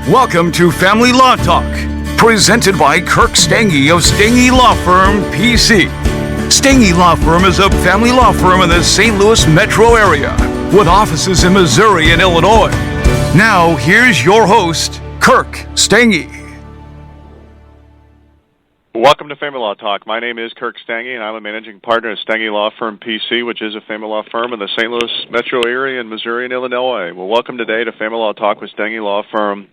Welcome to Family Law Talk, presented by Kirk Stange of Stange Law Firm, PC. Stange Law Firm is a family law firm in the St. Louis metro area, with offices in Missouri and Illinois. Now, here's your host, Kirk Stange. Welcome to Family Law Talk. My name is Kirk Stange, and I'm a managing partner at Stange Law Firm, PC, which is a family law firm in the St. Louis metro area in Missouri and Illinois. Well, welcome today to Family Law Talk with Stange Law Firm.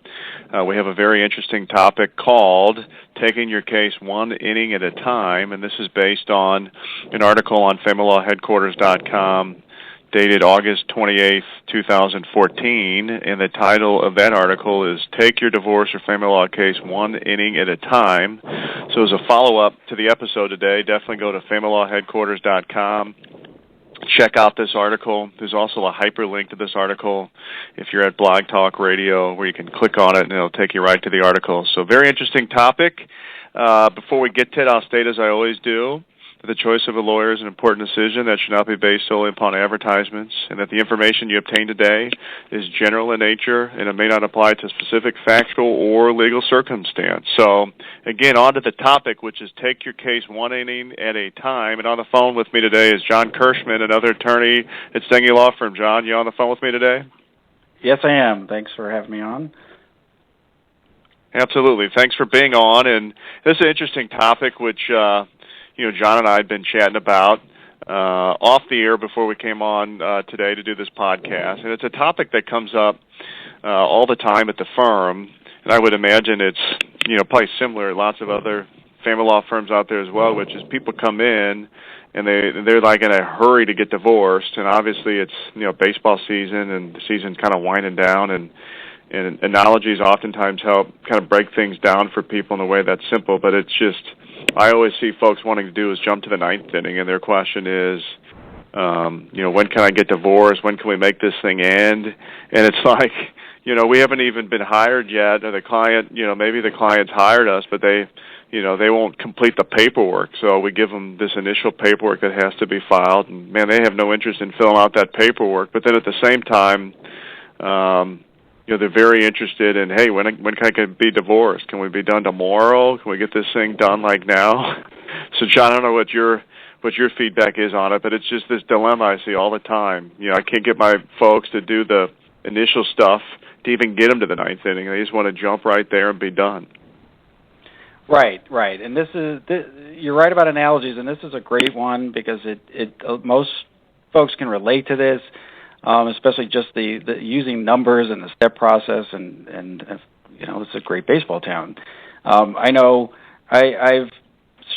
We have a very interesting topic called Taking Your Case One Inning at a Time, and this is based on an article on FamilyLawHeadquarters.com dated August 28th, 2014, and the title of that article is Take Your Divorce or Family Law Case One Inning at a Time. So as a follow-up to the episode today, definitely go to FamilyLawHeadquarters.com. Check out this article. There's also a hyperlink to this article if you're at Blog Talk Radio, where you can click on it and it'll take you right to the article. So very interesting topic. Before we get to it, I'll state as I always do, the choice of a lawyer is an important decision that should not be based solely upon advertisements, and that the information you obtain today is general in nature, and it may not apply to specific factual or legal circumstance. So, again, on to the topic, which is take your case one inning at a time. And on the phone with me today is John Kirschman, another attorney at Stange Law Firm. John, you on the phone with me today? Yes, I am. Thanks for having me on. Absolutely. Thanks for being on. And this is an interesting topic, which John and I had been chatting about off the air before we came on today to do this podcast. And it's a topic that comes up all the time at the firm. And I would imagine it's, probably similar to lots of other family law firms out there as well, which is people come in and they're like in a hurry to get divorced. And obviously it's, baseball season, and the season's kind of winding down, and analogies oftentimes help kind of break things down for people in a way that's simple, but it's just, I always see folks wanting to do is jump to the ninth inning, and their question is, when can I get divorced? When can we make this thing end? And it's like, we haven't even been hired yet, or the client, maybe the client's hired us, but they won't complete the paperwork. So we give them this initial paperwork that has to be filed, and man, they have no interest in filling out that paperwork. But then at the same time, they're very interested in, hey, when can I be divorced? Can we be done tomorrow? Can we get this thing done like now? So, John, I don't know what your feedback is on it, but it's just this dilemma I see all the time. I can't get my folks to do the initial stuff to even get them to the ninth inning. They just want to jump right there and be done. Right. And you're right about analogies, and this is a great one because most folks can relate to this. Especially just the using numbers and the step process, and it's a great baseball town. I know I've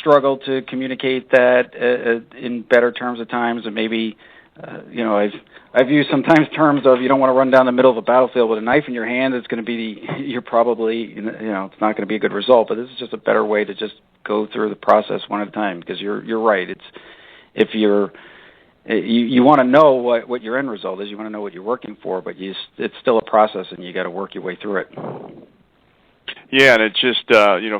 struggled to communicate that in better terms at times, and maybe I've used sometimes terms of you don't want to run down the middle of a battlefield with a knife in your hand. It's going to be you're probably it's not going to be a good result. But this is just a better way to just go through the process one at a time, because you're right. It's if you're You want to know what your end result is. You want to know what you're working for, but it's still a process, and you got to work your way through it. Yeah, and it's just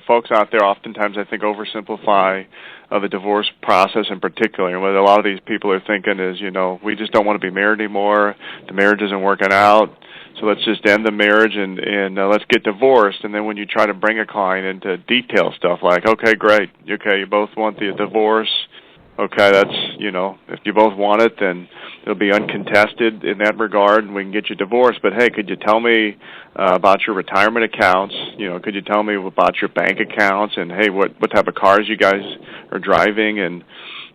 folks out there oftentimes I think oversimplify the divorce process in particular. And what a lot of these people are thinking is, we just don't want to be married anymore. The marriage isn't working out, so let's just end the marriage and let's get divorced. And then when you try to bring a client into detail stuff like, okay, great, okay, you both want the divorce. Okay, that's, if you both want it, then it'll be uncontested in that regard, and we can get you divorced. But, hey, could you tell me about your retirement accounts? Could you tell me about your bank accounts? And, hey, what type of cars you guys are driving? And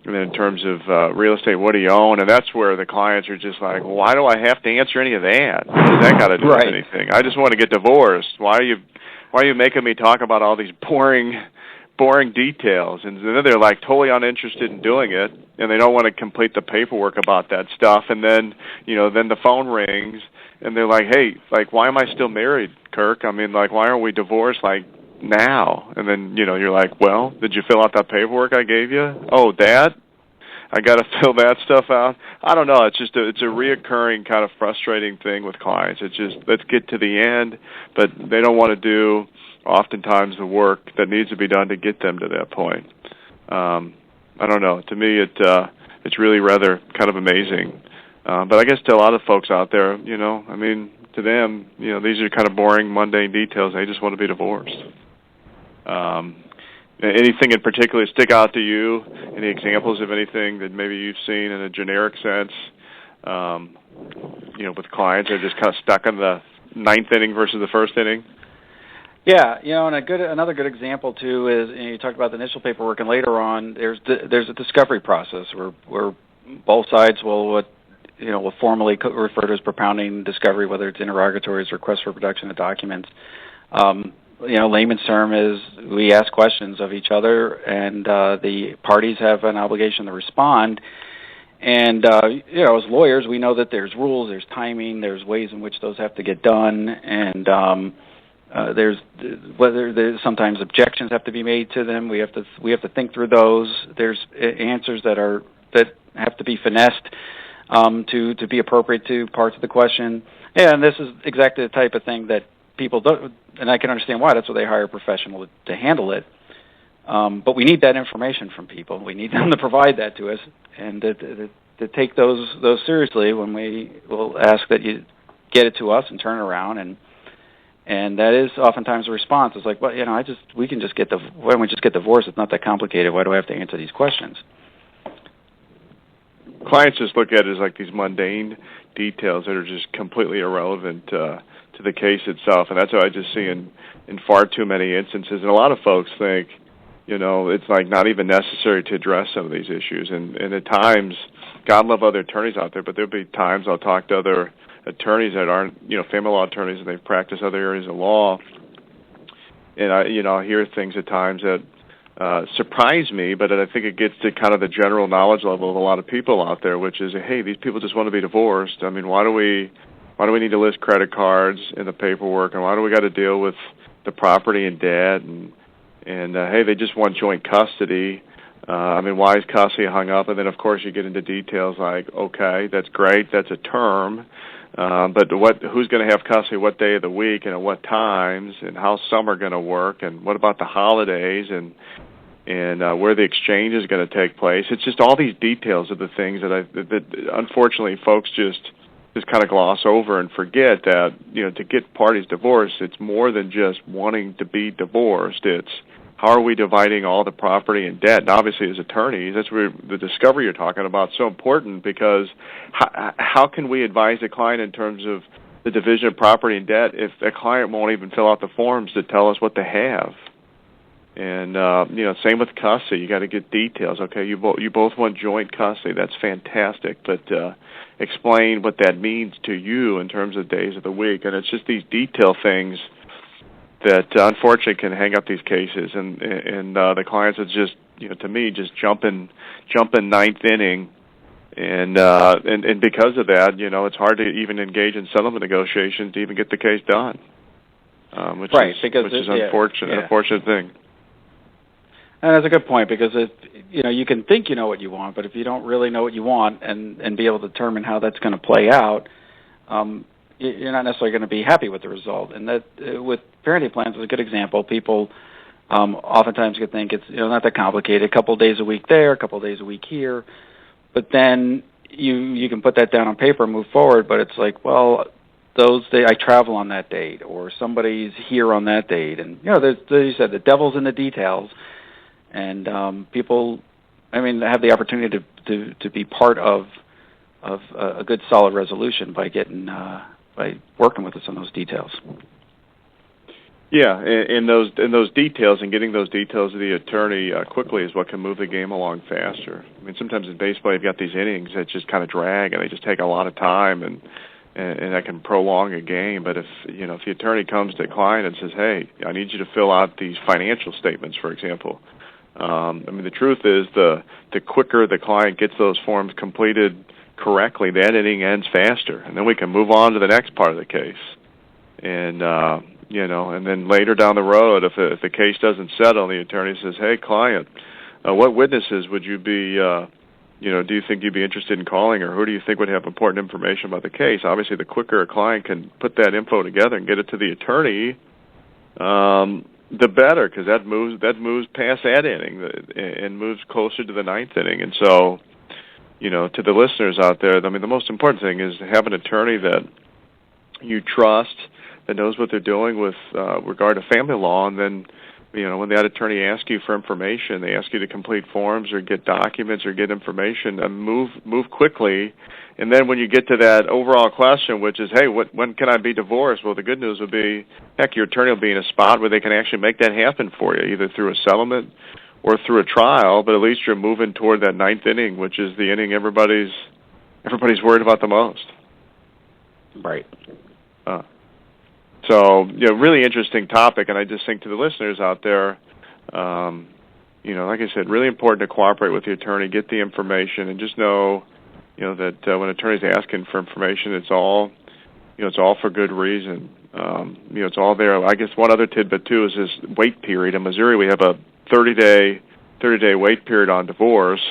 then in terms of real estate, what do you own? And that's where the clients are just like, well, why do I have to answer any of that? What does that got to do with anything? I just want to get divorced. Why are you making me talk about all these boring details? And then they're like totally uninterested in doing it, and they don't want to complete the paperwork about that stuff. And then then the phone rings, and they're like, hey, why am I still married, Kirk? I mean, why aren't we divorced now? And then you're like, well, did you fill out that paperwork I gave you? Oh, Dad, I got to fill that stuff out. I don't know. It's just it's a reoccurring kind of frustrating thing with clients. It's just, let's get to the end, but they don't want to do oftentimes the work that needs to be done to get them to that point. I don't know. To me, it's really rather kind of amazing. But I guess to a lot of folks out there, to them, these are kind of boring, mundane details. They just want to be divorced. Anything in particular stick out to you? Any examples of anything that maybe you've seen in a generic sense, with clients that are just kind of stuck in the ninth inning versus the first inning? Yeah, and another good example too is you talked about the initial paperwork, and later on there's a discovery process where both sides will formally refer to as propounding discovery, whether it's interrogatories, requests for production of documents. Layman's term is we ask questions of each other, and the parties have an obligation to respond. And as lawyers, we know that there's rules, there's timing, there's ways in which those have to get done, and there's sometimes objections have to be made to them. We have to think through those. There's answers that have to be finessed to be appropriate to parts of the question. Yeah, and this is exactly the type of thing that people don't, and I can understand why. That's why they hire a professional to handle it. But we need that information from people. We need them to provide that to us, and to take those seriously when we will ask that you get it to us and turn it around. And that is oftentimes a response. It's like, well, why don't we just get divorced? It's not that complicated. Why do I have to answer these questions? Clients just look at it as like these mundane details that are just completely irrelevant to the case itself, and that's what I just see in far too many instances. And a lot of folks think, it's like not even necessary to address some of these issues. And at times, God love other attorneys out there, but there'll be times I'll talk to other attorneys that aren't, family law attorneys, and they've practiced other areas of law, and I hear things at times that surprise me, but I think it gets to kind of the general knowledge level of a lot of people out there, which is, hey, these people just want to be divorced. I mean, why do we need to list credit cards in the paperwork, and why do we got to deal with the property and debt, and hey, they just want joint custody. Why is custody hung up? And then, of course, you get into details like, okay, that's great, that's a term, but who's going to have custody what day of the week and at what times, and how's summer going to work, and what about the holidays, and where the exchange is going to take place? It's just all these details of the things that unfortunately folks just kind of gloss over and forget that, to get parties divorced, it's more than just wanting to be divorced. It's how are we dividing all the property and debt? And obviously, as attorneys, that's where the discovery you're talking about is so important, because how can we advise a client in terms of the division of property and debt if a client won't even fill out the forms to tell us what they have? And same with custody. You got to get details. Okay, you both want joint custody. That's fantastic, but explain what that means to you in terms of days of the week. And it's just these detail things that unfortunately can hang up these cases, and the clients are just, to me, just jumping ninth inning, and because of that, it's hard to even engage in settlement negotiations to even get the case done, which is unfortunate, unfortunate thing. And that's a good point, because you can think you know what you want, but if you don't really know what you want and be able to determine how that's going to play out, you're not necessarily going to be happy with the result. And that with parenting plans is a good example. People oftentimes could think it's not that complicated. A couple of days a week there, a couple of days a week here, but then you can put that down on paper and move forward. But it's like, well, those days I travel on that date, or somebody's here on that date, and you said the devil's in the details. And people, have the opportunity to be part of a good, solid resolution by working with us on those details. Yeah, and those details, and getting those details to the attorney quickly is what can move the game along faster. Sometimes in baseball you've got these innings that just kind of drag, and they just take a lot of time, and that can prolong a game. But if the attorney comes to a client and says, "Hey, I need you to fill out these financial statements," for example. The truth is the quicker the client gets those forms completed correctly, that inning ends faster, and then we can move on to the next part of the case. And and then later down the road, if the case doesn't settle, the attorney says, "Hey, client, what witnesses would you be? Do you think you'd be interested in calling, or who do you think would have important information about the case?" Obviously, the quicker a client can put that info together and get it to the attorney, the better, because that moves past that inning and moves closer to the ninth inning. And so, to the listeners out there, the most important thing is have an attorney that you trust, that knows what they're doing with regard to family law, and then, when that attorney asks you for information, they ask you to complete forms or get documents or get information, and move quickly. And then when you get to that overall question, which is, hey, when can I be divorced? Well, the good news would be, heck, your attorney will be in a spot where they can actually make that happen for you, either through a settlement or through a trial, but at least you're moving toward that ninth inning, which is the inning everybody's worried about the most. Right. So, really interesting topic, and I just think to the listeners out there, like I said, really important to cooperate with the attorney, get the information, and just know, that when an attorney's asking for information, it's all for good reason. It's all there. I guess one other tidbit too is this wait period. In Missouri, we have a 30-day wait period on divorce,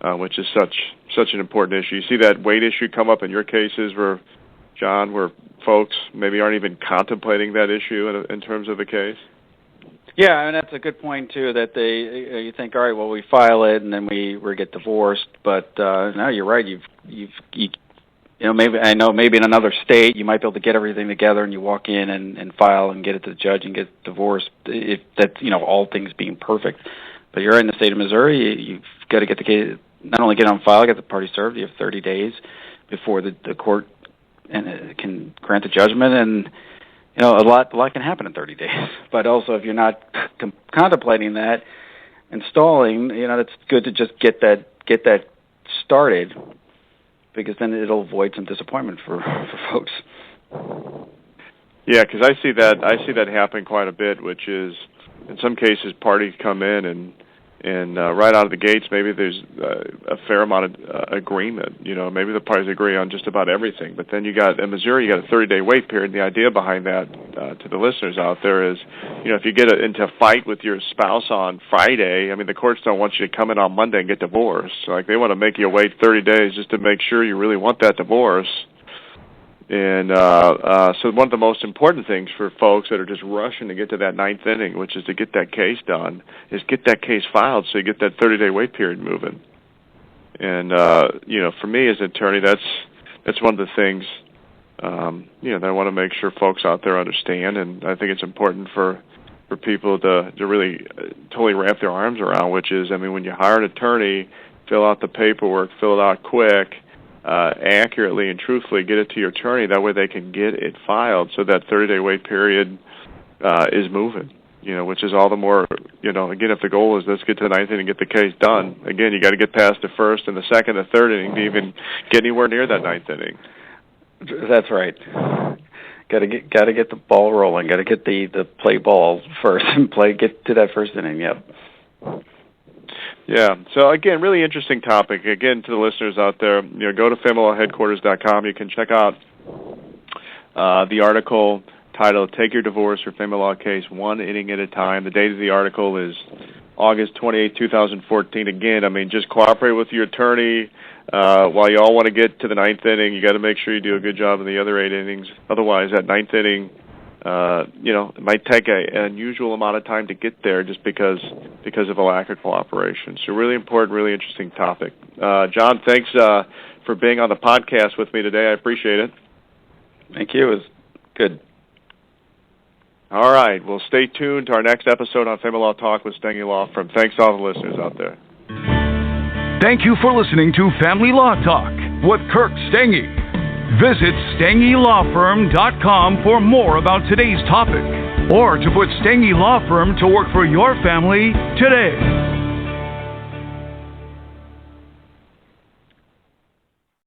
which is such an important issue. You see that wait issue come up in your cases, where folks maybe aren't even contemplating that issue in terms of the case? Yeah, and that's a good point too. That you think, all right, well, we file it and then we get divorced. But no, you're right. Maybe in another state you might be able to get everything together and you walk in and file and get it to the judge and get divorced. If that's all things being perfect. But you're in the state of Missouri. You've got to get the case, not only get on file, get the party served. You have 30 days before the court can grant a judgment, and a lot can happen in 30 days. But also, if you're not contemplating that and stalling, it's good to just get that started, because then it'll avoid some disappointment for folks. Yeah, because I see that happen quite a bit, which is in some cases parties come in and right out of the gates, maybe there's a fair amount of agreement. Maybe the parties agree on just about everything. But then in Missouri, you got a 30-day wait period. And the idea behind that, to the listeners out there, is, if you get into a fight with your spouse on Friday, the courts don't want you to come in on Monday and get divorced. Like, they want to make you wait 30 days just to make sure you really want that divorce. And so one of the most important things for folks that are just rushing to get to that ninth inning, which is to get that case done, is get that case filed so you get that 30-day wait period moving. And, for me as an attorney, that's one of the things, that I want to make sure folks out there understand. And I think it's important for people to really totally wrap their arms around, which is, when you hire an attorney, fill out the paperwork, fill it out quick, accurately and truthfully, get it to your attorney. That way they can get it filed, so that 30-day wait period is moving, which is all the more, again, if the goal is let's get to the ninth inning and get the case done, again, you got to get past the first and the second and third inning to even get anywhere near that ninth inning. That's right. Got to get the ball rolling. Got to get the play ball first and get to that first inning. Yep. Yeah. So again, really interesting topic. Again, to the listeners out there, go to familylawheadquarters.com. You can check out the article titled "Take Your Divorce or Family Law Case One Inning at a Time." The date of the article is August 28, 2014. Again, just cooperate with your attorney. While you all want to get to the ninth inning, you got to make sure you do a good job in the other 8 innings. Otherwise, that ninth inning, it might take an unusual amount of time to get there just because of a lack of cooperation. So really important, really interesting topic. John, thanks for being on the podcast with me today. I appreciate it. Thank you. It was good. All right. Well, stay tuned to our next episode on Family Law Talk with Stange Law Firm. Thanks to all the listeners out there. Thank you for listening to Family Law Talk with Kirk Stange. Visit StangeLawFirm.com for more about today's topic, or to put Stange Law Firm to work for your family today.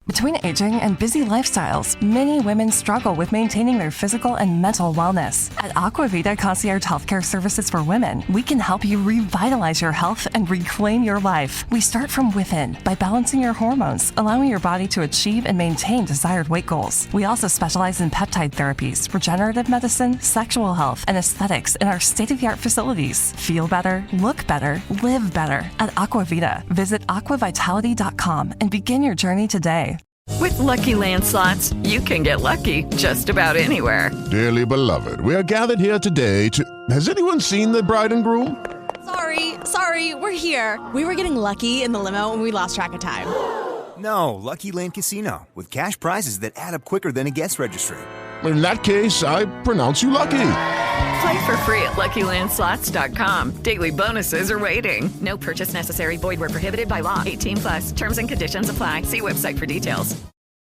Between aging and busy lifestyles, many women struggle with maintaining their physical and mental wellness. At Aquavita Concierge Healthcare Services for Women, we can help you revitalize your health and reclaim your life. We start from within by balancing your hormones, allowing your body to achieve and maintain desired weight goals. We also specialize in peptide therapies, regenerative medicine, sexual health, and aesthetics in our state-of-the-art facilities. Feel better, look better, live better at Aquavita. Visit aquavitality.com and begin your journey today. With Lucky Land Slots, you can get lucky just about anywhere. Dearly beloved, we are gathered here today to... Has anyone seen the bride and groom? Sorry, we're here. We were getting lucky in the limo and we lost track of time. No, Lucky Land Casino, with cash prizes that add up quicker than a guest registry. in that case, I pronounce you lucky. Play for free at LuckyLandSlots.com. Daily bonuses are waiting. No purchase necessary. Void where prohibited by law. 18+. Terms and conditions apply. See website for details.